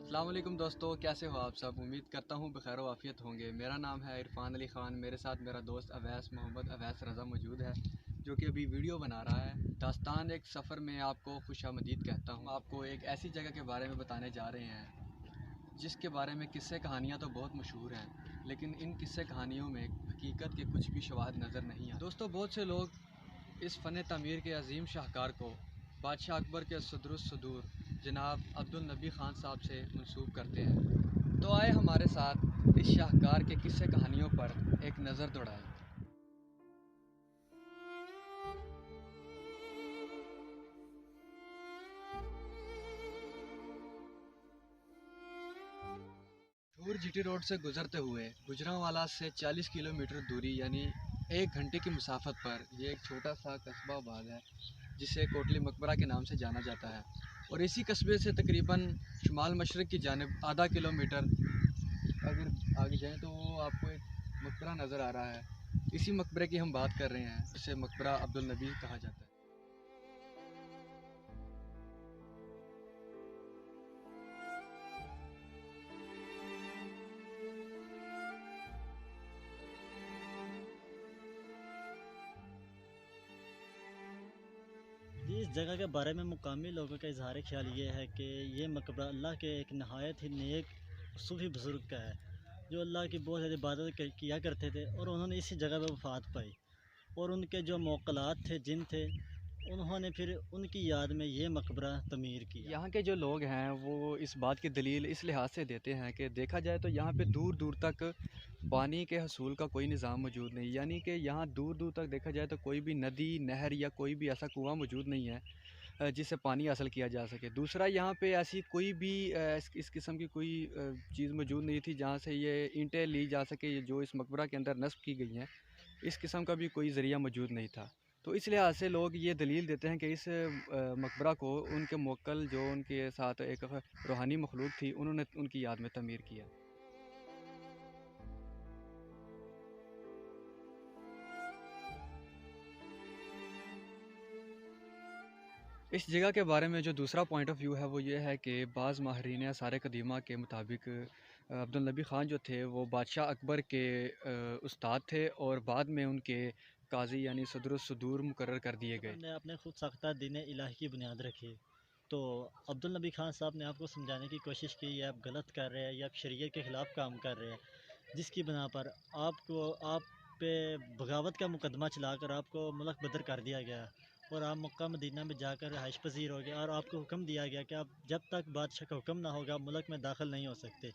अस्सलाम वालेकुम दोस्तों, कैसे हो आप सब। उम्मीद करता हूँ बखैर वाफ़ियत होंगे। मेरा नाम है इरफान अली ख़ान। मेरे साथ मेरा दोस्त अवैस मोहम्मद अवैस रज़ा मौजूद है, जो कि अभी वीडियो बना रहा है। दास्तान एक सफ़र में आपको खुशामदीद कहता हूँ। आपको एक ऐसी जगह के बारे में बताने जा रहे हैं जिसके बारे में किस्से कहानियाँ तो बहुत मशहूर हैं, लेकिन इन किस्से कहानियों में हकीकत के कुछ भी शवाहद नज़र नहीं आते। दोस्तों, बहुत से लोग इस फ़न तमीर के अजीम शाहकार को बादशाह अकबर के सदरुस-सदूर जनाब अब्दुल नबी ख़ान साहब से मंसूब करते हैं। तो आए हमारे साथ इस शाहकार के किस्से कहानियों पर एक नज़र दौड़ाएं। मशहूर जीटी रोड से गुजरते हुए गुजरांवाला से 40 किलोमीटर दूरी यानी 1 घंटे की मुसाफत पर यह एक छोटा सा कस्बा आबाद है, जिसे कोटली मकबरा के नाम से जाना जाता है। और इसी कस्बे से तकरीबन शुमाल मशरक़ की जानिब आधा किलोमीटर अगर आगे जाएं तो वो आपको एक मकबरा नज़र आ रहा है। इसी मकबरे की हम बात कर रहे हैं, जिसे मकबरा अब्दुल नबी कहा जाता है। जी, इस जगह के बारे में मुकामी लोगों का इजहार ख्याल ये है कि ये मकबरा अल्लाह के एक नहायत ही नेक सूफ़ी बुज़ुर्ग का है, जो अल्लाह की बहुत ज़्यादा इबादत किया करते थे और उन्होंने इसी जगह पर वफ़ात पाई। और उनके जो मौक़लात थे, जिन थे, उन्होंने फिर उनकी याद में ये मकबरा तमीर किया। यहाँ के जो लोग हैं वो इस बात की दलील इस लिहाज से देते हैं कि देखा जाए तो यहाँ पे दूर दूर तक पानी के हसूल का कोई निज़ाम मौजूद नहीं, यानी कि यहाँ दूर दूर तक देखा जाए तो कोई भी नदी, नहर या कोई भी ऐसा कुआं मौजूद नहीं है जिससे पानी हासिल किया जा सके। दूसरा, यहाँ पे ऐसी कोई भी इस किस्म की कोई चीज़ मौजूद नहीं थी जहाँ से ये ईंटें ली जा सके, ये जो इस मकबरा के अंदर नस्ब की गई हैं, इस किस्म का भी कोई ज़रिया मौजूद नहीं था। तो इस लिहाज से लोग ये दलील देते हैं कि इस मकबरा को उनके मोक्कल जो उनके साथ एक रूहानी मखलूक थी, उन्होंने उनकी याद में तमीर किया। इस जगह के बारे में जो दूसरा पॉइंट ऑफ व्यू है वो ये है कि बाज़ माहरीन आसार कदीमा के मुताबिक अब्दुल नबी ख़ान जो थे वो बादशाह अकबर के उस्ताद थे और बाद में उनके काजी यानी सदरुस-सदूर मुकर्रर कर दिए अकबर गए। ने अपने खुद साख्ता दीन इलाही की बुनियाद रखी, तो अब्दुल नबी खान साहब ने आपको समझाने की कोशिश की, ये आप गलत कर रहे हैं, ये आप शरीयत के ख़िलाफ़ काम कर रहे हैं, जिसकी बिना पर आप पे बगावत का मुकदमा चलाकर आपको मुल्क बदर कर दिया गया और आप मक्का मदीना में जाकर रिहाइश पजीर हो गए और आपको हुक्म दिया गया कि आप जब तक बादशाह का हुक्म ना होगा मुल्क में दाखिल नहीं हो सकते।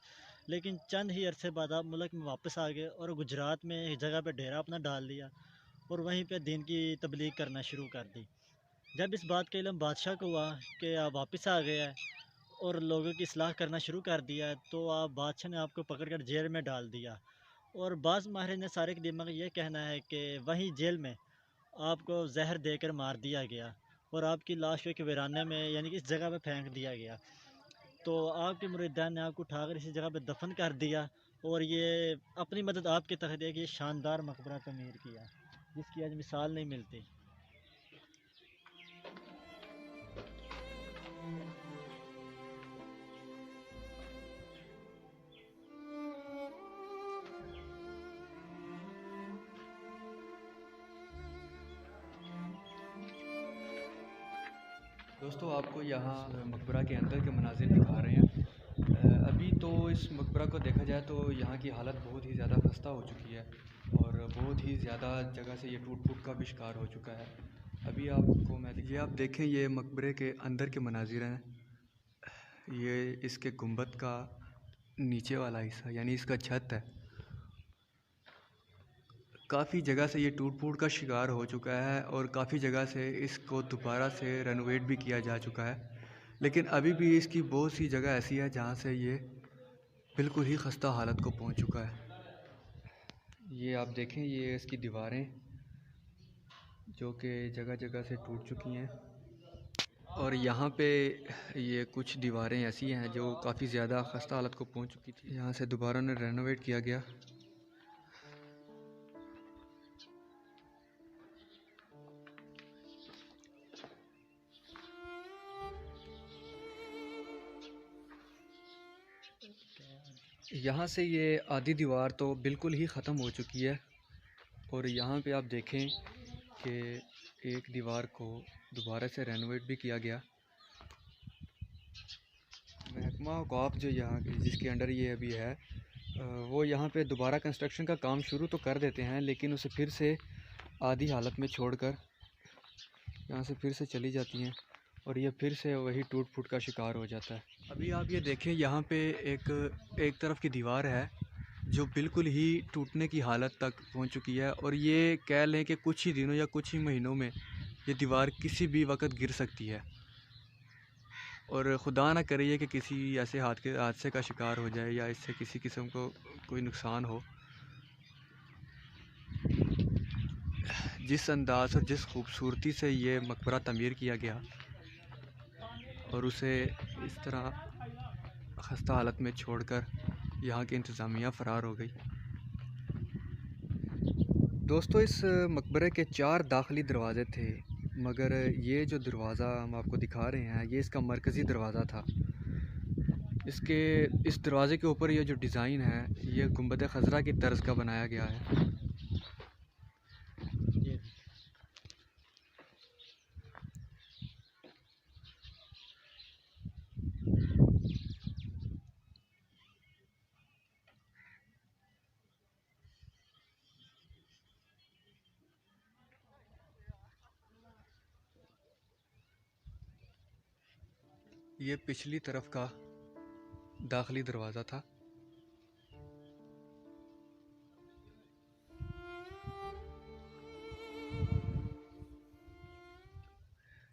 लेकिन चंद ही अरसे बाद आप मुल्क में वापस आ गए और गुजरात में एक जगह पर डेरा अपना डाल लिया और वहीं पे दीन की तबलीग करना शुरू कर दी। जब इस बात का इल्म बादशाह को हुआ कि आप वापस आ गया है और लोगों की इस्लाह करना शुरू कर दिया है, तो आप बादशाह ने आपको पकड़ कर जेल में डाल दिया। और बाज़ माहिर ने सारे के दिमाग ये कहना है कि वहीं जेल में आपको जहर देकर मार दिया गया और आपकी लाश को एक वीराने में यानी कि इस जगह पे फेंक दिया गया। तो आपके मुरीदान ने आपको उठाकर इसी जगह पे दफन कर दिया और ये अपनी मदद आपके तहत एक ये शानदार मकबरा तमीर किया, जिसकी आज मिसाल नहीं मिलती। दोस्तों, आपको यहाँ मकबरा के अंदर के मनाज़िर दिखा रहे हैं। अभी तो इस मकबरा को देखा जाए तो यहाँ की हालत बहुत ही ज़्यादा खस्ता हो चुकी है और बहुत ही ज़्यादा जगह से ये टूट-फूट का भी शिकार हो चुका है। अभी आपको मैं ये आप देखें, ये मकबरे के अंदर के मनाज़िर हैं। ये इसके गुंबद का नीचे वाला हिस्सा यानी इसका छत है। काफ़ी जगह से ये टूट-फूट का शिकार हो चुका है और काफ़ी जगह से इसको दोबारा से रेनोवेट भी किया जा चुका है। लेकिन अभी भी इसकी बहुत सी जगह ऐसी है जहाँ से ये बिल्कुल ही खस्ता हालत को पहुँच चुका है। ये आप देखें, ये इसकी दीवारें जो कि जगह-जगह से टूट चुकी हैं और यहाँ पे ये कुछ दीवारें ऐसी हैं जो काफ़ी ज़्यादा खस्ता हालत को पहुँच चुकी थी। यहाँ से दोबारा उन्हें रेनोवेट किया गया। यहाँ से ये आधी दीवार तो बिल्कुल ही ख़त्म हो चुकी है और यहाँ पे आप देखें कि एक दीवार को दोबारा से रेनोवेट भी किया गया। महकमा औक़ाफ़ जो यहाँ जिसके अंडर ये अभी है वो यहाँ पे दोबारा कंस्ट्रक्शन का काम शुरू तो कर देते हैं, लेकिन उसे फिर से आधी हालत में छोड़कर यहाँ से फिर से चली जाती हैं और ये फिर से वही टूट फूट का शिकार हो जाता है। अभी आप ये देखें, यहाँ पे एक तरफ की दीवार है जो बिल्कुल ही टूटने की हालत तक पहुँच चुकी है और ये कह लें कि कुछ ही दिनों या कुछ ही महीनों में ये दीवार किसी भी वक्त गिर सकती है और ख़ुदा ना करे कि किसी ऐसे हादसे का शिकार हो जाए या इससे किसी किस्म को कोई नुकसान हो। जिस अंदाज़ और जिस खूबसूरती से ये मकबरा तमीर किया गया और उसे इस तरह खस्ता हालत में छोड़कर यहाँ की इंतज़ामिया फ़रार हो गई। दोस्तों, इस मकबरे के 4 दाखिली दरवाज़े थे, मगर ये जो दरवाज़ा हम आपको दिखा रहे हैं ये इसका मरकज़ी दरवाज़ा था। इस दरवाज़े के ऊपर ये जो डिज़ाइन है ये गुंबद खज़रा की तर्ज का बनाया गया है। ये पिछली तरफ का दाखिली दरवाज़ा था।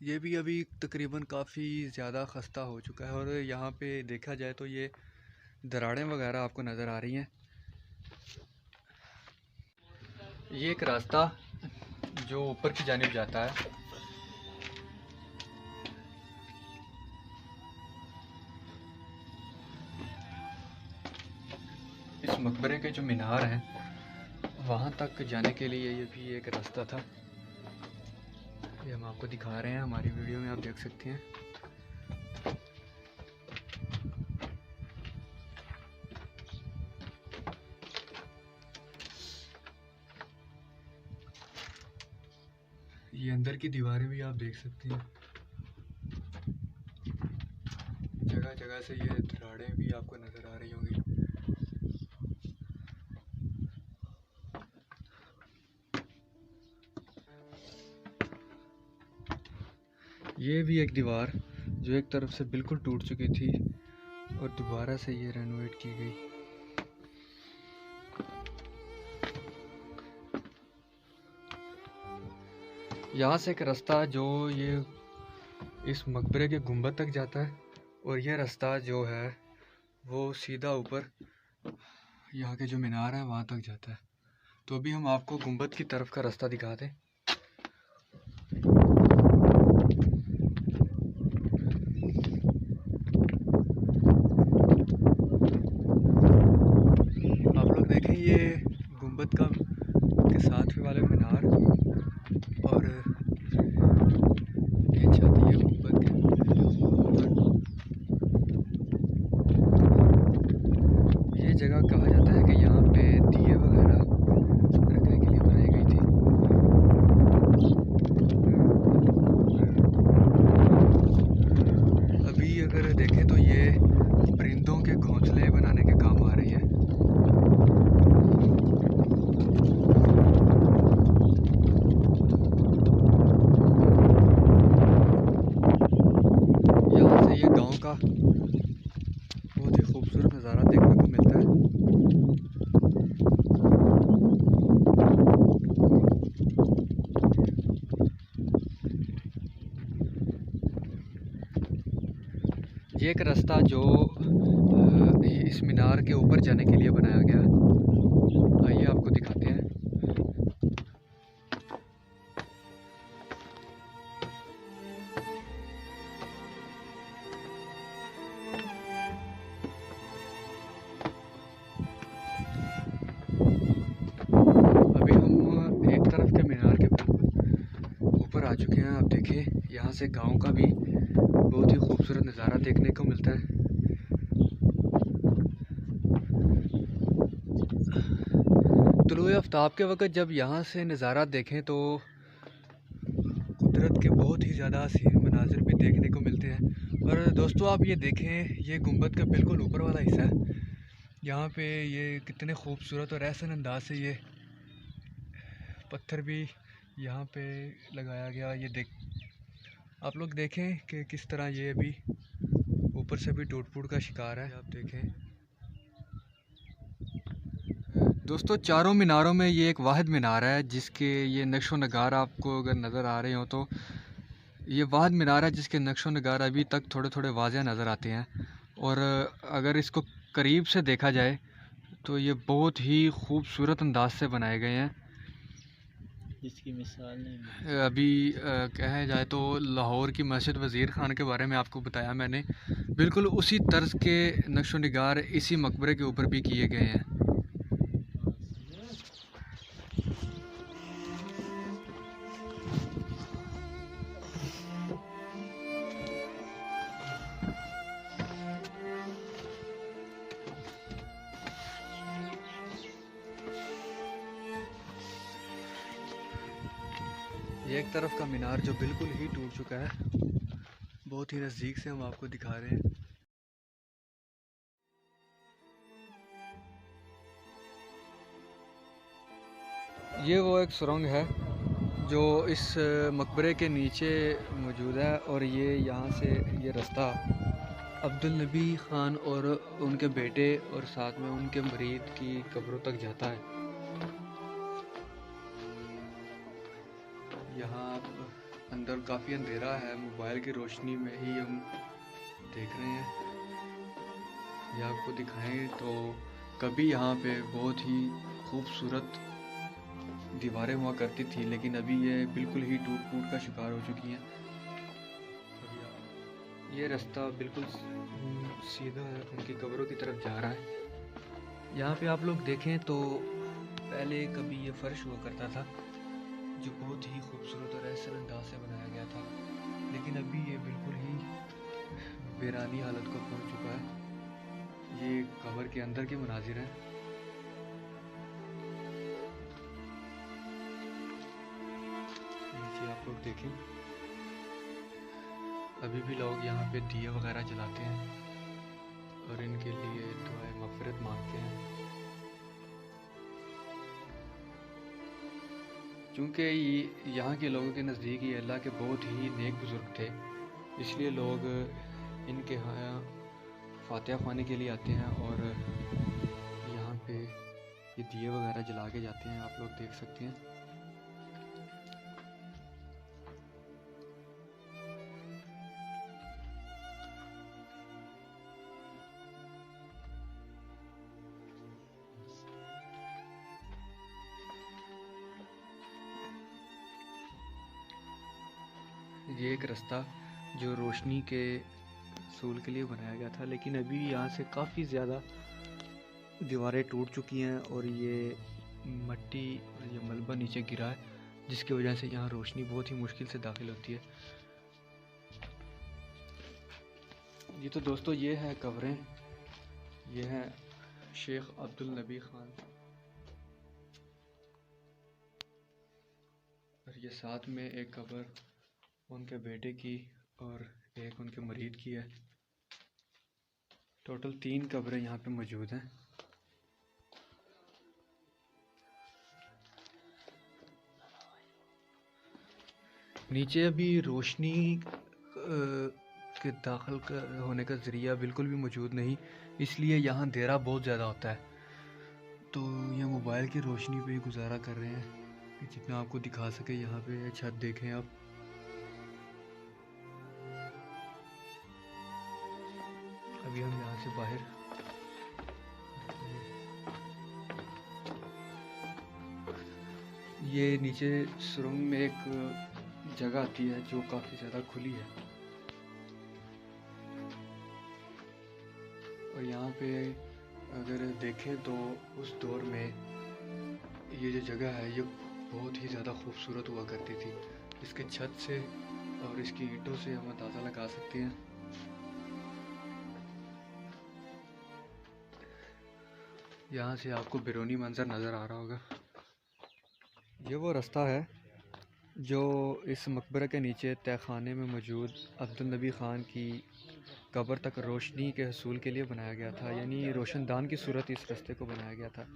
ये भी अभी तकरीबन काफ़ी ज़्यादा खस्ता हो चुका है और यहाँ पे देखा जाए तो ये दरारें वगैरह आपको नज़र आ रही हैं। ये एक रास्ता जो ऊपर की जानिब जाता है। इस मकबरे के जो मीनार हैं वहाँ तक जाने के लिए ये भी एक रास्ता था। ये हम आपको दिखा रहे हैं, हमारी वीडियो में आप देख सकते हैं। ये अंदर की दीवारें भी आप देख सकते हैं, जगह जगह से ये दरारें भी आपको नज़र आ रही होंगी। ये भी एक दीवार जो एक तरफ से बिल्कुल टूट चुकी थी और दोबारा से ये रेनोवेट की गई। यहाँ से एक रास्ता जो ये इस मकबरे के गुंबद तक जाता है और यह रास्ता जो है वो सीधा ऊपर यहाँ के जो मीनार है वहाँ तक जाता है। तो अभी हम आपको गुंबद की तरफ का रास्ता दिखाते हैं। देखें ये गुंबद का के साथ वाले मीनार और ये छत है गुंबद के ऊपर। ये जगह कहा जाता है कि यहाँ पे दिए वगैरह रखने के लिए बनाई गई थी। अभी अगर देखें तो ये परिंदों के घोंसले बनाने के काम आ रही है। ये गांव का बहुत ही खूबसूरत नज़ारा देखने को मिलता है। ये एक रास्ता जो इस मीनार के ऊपर जाने के लिए बनाया गया है। आइए आपको दिखाते हैं। आ चुके हैं। आप देखें यहाँ से गांव का भी बहुत ही खूबसूरत नज़ारा देखने को मिलता है। तुलुए आफ्ताब के वक़्त जब यहाँ से नज़ारा देखें तो कुदरत के बहुत ही ज़्यादा हसीन मनाजिर भी देखने को मिलते हैं। और दोस्तों आप ये देखें, ये गुंबद का बिल्कुल ऊपर वाला हिस्सा है। यहाँ पे ये कितने खूबसूरत और एहसन अंदाज से ये पत्थर भी यहाँ पे लगाया गया। ये देख आप लोग देखें कि किस तरह ये अभी ऊपर से भी टूट फूट का शिकार है। आप देखें दोस्तों, चारों मीनारों में ये एक वाहिद मीनार है जिसके ये नक्शो नगार आपको अगर नज़र आ रहे हो तो ये वाहिद मीनार है जिसके नक्शो नगार अभी तक थोड़े थोड़े वाज़ेह नज़र आते हैं। और अगर इसको करीब से देखा जाए तो ये बहुत ही खूबसूरत अंदाज से बनाए गए हैं, जिसकी मिसाल नहीं। अभी कहा जाए तो लाहौर की मस्जिद वज़ीर ख़ान के बारे में आपको बताया मैंने, बिल्कुल उसी तर्ज के नक्शो निगार इसी मकबरे के ऊपर भी किए गए हैं। ये एक तरफ का मीनार जो बिल्कुल ही टूट चुका है, बहुत ही नज़दीक से हम आपको दिखा रहे हैं। ये वो एक सुरंग है जो इस मकबरे के नीचे मौजूद है और ये यहाँ से ये रास्ता अब्दुल नबी ख़ान और उनके बेटे और साथ में उनके मरीद की कब्रों तक जाता है। यहाँ अंदर काफ़ी अंधेरा है, मोबाइल की रोशनी में ही हम देख रहे हैं। ये आपको दिखाएं तो कभी यहाँ पे बहुत ही खूबसूरत दीवारें हुआ करती थी, लेकिन अभी ये बिल्कुल ही टूट फूट का शिकार हो चुकी हैं। ये रास्ता बिल्कुल सीधा उनकी कब्रों की तरफ जा रहा है। यहाँ पे आप लोग देखें तो पहले कभी ये फर्श हुआ करता था जो बहुत ही खूबसूरत और ऐसे अंदाज से बनाया गया था, लेकिन अभी ये बिल्कुल ही वीरानी हालत को पहुँच चुका है। ये कब्र के अंदर के मनाजिर हैं। नीचे आप लोग देखें, अभी भी लोग यहाँ पे दिए वगैरह जलाते हैं और इनके लिए दुआए मग़फ़िरत मांगते हैं। चूँकि यहाँ के लोगों के नज़दीक ये अल्लाह के बहुत ही नेक बुज़ुर्ग थे, इसलिए लोग इनके यहाँ फातिहा ख़्वानी के लिए आते हैं और यहाँ पे ये दिए वगैरह जला के जाते हैं। आप लोग देख सकते हैं। ये एक रास्ता जो रोशनी के सूल के लिए बनाया गया था, लेकिन अभी यहाँ से काफ़ी ज़्यादा दीवारें टूट चुकी हैं और ये मट्टी और ये मलबा नीचे गिरा है, जिसकी वजह से यहाँ रोशनी बहुत ही मुश्किल से दाखिल होती है। ये तो दोस्तों ये है कब्रें, ये है शेख अब्दुल नबी ख़ान और ये साथ में एक कब्र उनके बेटे की और एक उनके मरीद की है। टोटल 3 कब्रें यहाँ पे मौजूद हैं। नीचे अभी रोशनी के दाखिल होने का ज़रिया बिल्कुल भी मौजूद नहीं, इसलिए यहाँ अंधेरा बहुत ज़्यादा होता है। तो ये मोबाइल की रोशनी पे ही गुजारा कर रहे हैं कि जितना आपको दिखा सके। यहाँ पे छत देखें आप, अभी हम यहाँ से बाहर ये नीचे सुरंग में एक जगह आती है जो काफ़ी ज़्यादा खुली है और यहाँ पे अगर देखें तो उस दौर में ये जो जगह है ये बहुत ही ज़्यादा खूबसूरत हुआ करती थी। इसके छत से और इसकी ईंटों से हम अंदाज़ा लगा सकते हैं। यहाँ से आपको बिरूनी मंज़र नज़र आ रहा होगा। ये वो रास्ता है जो इस मकबरे के नीचे तहखाने में मौजूद अब्दुल नबी ख़ान की कब्र तक रोशनी के हसूल के लिए बनाया गया था, यानी रोशनदान की सूरत इस रास्ते को बनाया गया था।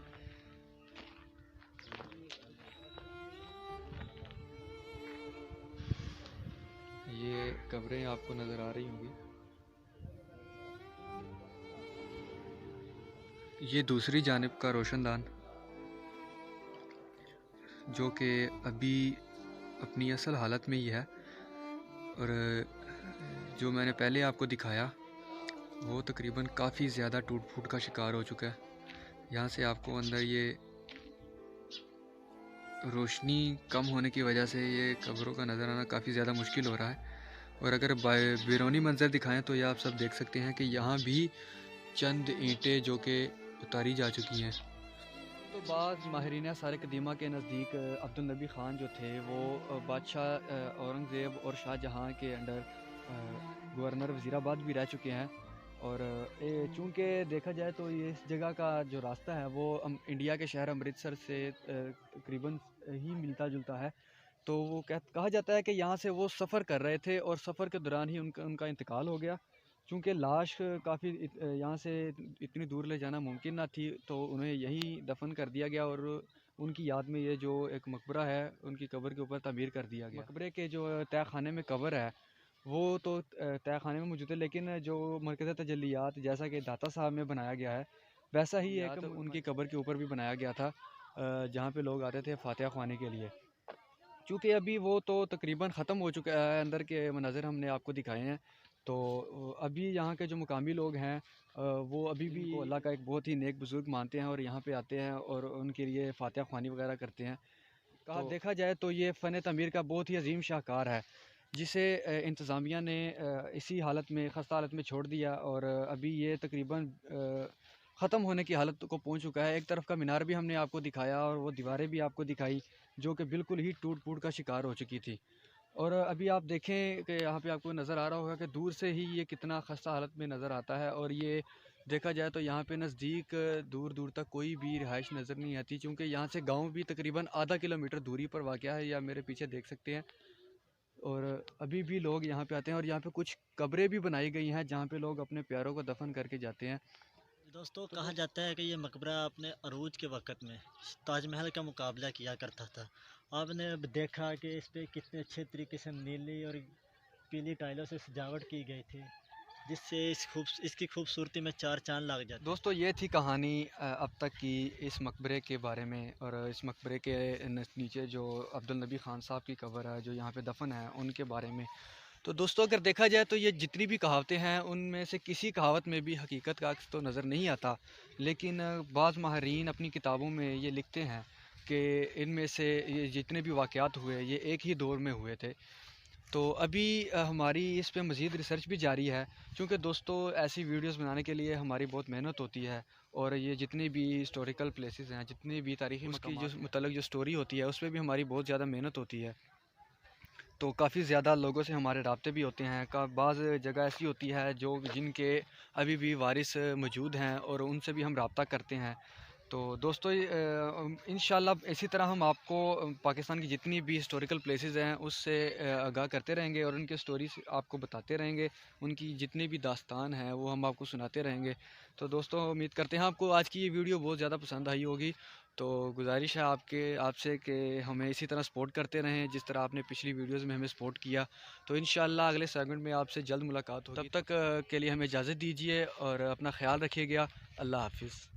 ये कब्रें आपको नज़र आ रही होंगी। ये दूसरी जानिब का रोशनदान जो कि अभी अपनी असल हालत में ही है, और जो मैंने पहले आपको दिखाया वो तकरीबन काफ़ी ज़्यादा टूट फूट का शिकार हो चुका है। यहाँ से आपको अंदर ये रोशनी कम होने की वजह से ये कब्रों का नज़र आना काफ़ी ज़्यादा मुश्किल हो रहा है। और अगर बैरूनी मंज़र दिखाएं तो ये आप सब देख सकते हैं कि यहाँ भी चंद ईंटें जो कि उतारी जा चुकी हैं। तो बाज़ माहिरीन सारे कदीमा के नज़दीक अब्दुल नबी ख़ान जो थे वो बादशाह औरंगज़ेब और शाहजहाँ के अंडर गवर्नर वज़ीराबाद भी रह चुके हैं। और चूँकि देखा जाए तो ये इस जगह का जो रास्ता है वो इंडिया के शहर अमृतसर से तकरीबन ही मिलता जुलता है। तो वो कहा जाता है कि यहाँ से वो सफ़र कर रहे थे और सफ़र के दौरान ही उनका इंतकाल हो गया। चूँकि लाश काफ़ी यहाँ से इतनी दूर ले जाना मुमकिन ना थी, तो उन्हें यहीं दफन कर दिया गया और उनकी याद में ये जो एक मकबरा है उनकी कब्र के ऊपर तामीर कर दिया गया। मकबरे के जो तहखाने में कब्र है वो तो तहखाने में मौजूद है, लेकिन जो मरकज़ तजल्लियात जैसा कि दाता साहब में बनाया गया है वैसा ही एक उनकी कब्र के ऊपर भी बनाया गया था, जहाँ पे लोग आते थे फातिहा ख्वानी के लिए। चूँकि अभी वो तो तकरीबन ख़त्म हो चुका है, अंदर के मनाज़िर हमने आपको दिखाए हैं। तो अभी यहाँ के जो मुकामी लोग हैं वो अभी भी अल्लाह का एक बहुत ही नेक बुज़ुर्ग मानते हैं और यहाँ पे आते हैं और उनके लिए फातिहा ख्वानी वगैरह करते हैं। कहा देखा जाए तो ये फ़न तमीर का बहुत ही अजीम शाहकार है, जिसे इंतज़ामिया ने इसी हालत में ख़स्ता हालत में छोड़ दिया और अभी ये तकरीबन ख़त्म होने की हालत को पहुँच चुका है। एक तरफ का मीनार भी हमने आपको दिखाया और वो दीवारें भी आपको दिखाई जो कि बिल्कुल ही टूट फूट का शिकार हो चुकी थी। और अभी आप देखें कि यहाँ पे आपको नज़र आ रहा होगा कि दूर से ही ये कितना ख़स्ता हालत में नज़र आता है। और ये देखा जाए तो यहाँ पे नज़दीक दूर दूर तक कोई भी रिहाइश नज़र नहीं आती, क्योंकि यहाँ से गांव भी तकरीबन आधा किलोमीटर दूरी पर वाक़या है, या मेरे पीछे देख सकते हैं। और अभी भी लोग यहाँ पे आते हैं और यहाँ पे कुछ कब्रें भी बनाई गई हैं जहाँ पे लोग अपने प्यारों को दफन करके जाते हैं। दोस्तों कहा जाता है कि ये मकबरा अपने अरूज के वक़्त में ताजमहल का मुकाबला किया करता था। आपने अब देखा कि इस पे कितने अच्छे तरीके से नीली और पीली टाइलों से सजावट की गई थी, जिससे इसकी खूबसूरती में चार चांद लग जाते। दोस्तों ये थी कहानी अब तक की इस मकबरे के बारे में, और इस मकबरे के नीचे जो अब्दुल नबी ख़ान साहब की कब्र है जो यहाँ पे दफन है उनके बारे में। तो दोस्तों अगर देखा जाए तो ये जितनी भी कहावतें हैं उनमें से किसी कहावत में भी हकीकत का अक्स तो नज़र नहीं आता, लेकिन बाज़ माहरीन अपनी किताबों में ये लिखते हैं कि इनमें से ये जितने भी वाक़यात हुए ये एक ही दौर में हुए थे। तो अभी हमारी इस पे मज़ीद रिसर्च भी जारी है, क्योंकि दोस्तों ऐसी वीडियोस बनाने के लिए हमारी बहुत मेहनत होती है। और ये जितनी भी हिस्टोरिकल प्लेसेस हैं, जितनी भी तारीख़ी उसकी जो मतलब जो स्टोरी होती है उस पर भी हमारी बहुत ज़्यादा मेहनत होती है। तो काफ़ी ज़्यादा लोगों से हमारे राब्ते भी होते हैं। बाज़ जगह ऐसी होती है जो जिनके अभी भी वारिस मौजूद हैं और उनसे भी हम रब्ता करते हैं। तो दोस्तों इंशाल्लाह इसी तरह हम आपको पाकिस्तान की जितनी भी हिस्टोरिकल प्लेसेस हैं उससे आगाह करते रहेंगे और उनके स्टोरीज आपको बताते रहेंगे। उनकी जितनी भी दास्तान है वो हम आपको सुनाते रहेंगे। तो दोस्तों उम्मीद करते हैं आपको आज की ये वीडियो बहुत ज़्यादा पसंद आई होगी। तो गुजारिश है आपसे कि हमें इसी तरह सपोर्ट करते रहें जिस तरह आपने पिछली वीडियोस में हमें सपोर्ट किया। तो इंशाल्लाह अगले सेगमेंट में आपसे जल्द मुलाकात होगी। तब तक के लिए हमें इजाज़त दीजिए और अपना ख्याल रखिएगा। अल्लाह हाफ़िज़।